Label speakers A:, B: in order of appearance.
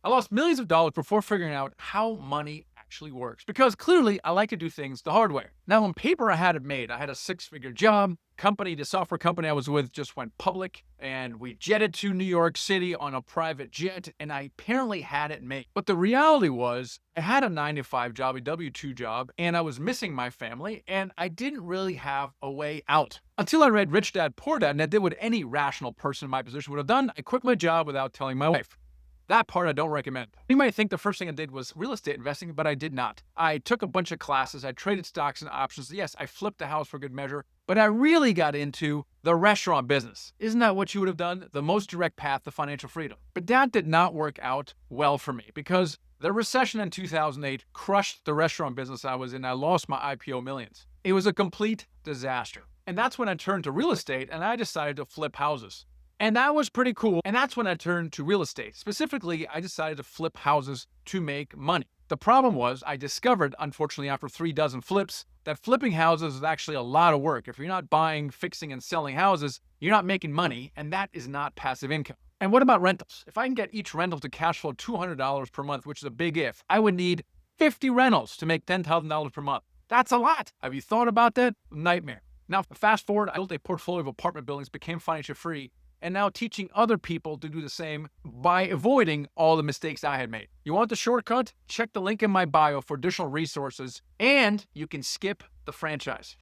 A: I lost millions of dollars before figuring out how money actually works because clearly I like to do things the hard way. Now, on paper, I had it made. I had a six-figure job. The software company I was with just went public, and we jetted to New York City on a private jet, and I apparently had it made. But the reality was, I had a 9 to 5 job, a W 2 job, and I was missing my family, and I didn't really have a way out. Until I read Rich Dad Poor Dad, and I did what any rational person in my position would have done. I quit my job without telling my wife. That part I don't recommend. You might think the first thing I did was real estate investing, but I did not. I took a bunch of classes, I traded stocks and options. Yes, I flipped a house for good measure, but I really got into the restaurant business. Isn't that what you would have done? The most direct path to financial freedom. But that did not work out well for me because the recession in 2008 crushed the restaurant business I was in. I lost my IPO millions. It was a complete disaster. And that's when I turned to real estate and I decided to flip houses. And that was pretty cool. And that's when I turned to real estate. Specifically, I decided to flip houses to make money. The problem was I discovered, unfortunately, after 3 dozen flips, that flipping houses is actually a lot of work. If you're not buying, fixing, and selling houses, you're not making money, and that is not passive income. And what about rentals? If I can get each rental to cash flow $200 per month, which is a big if, I would need 50 rentals to make $10,000 per month. That's a lot. Have you thought about that? Nightmare. Now, fast forward, I built a portfolio of apartment buildings, became financially free, and now teaching other people to do the same by avoiding all the mistakes I had made. You want the shortcut? Check the link in my bio for additional resources, and you can skip the franchise.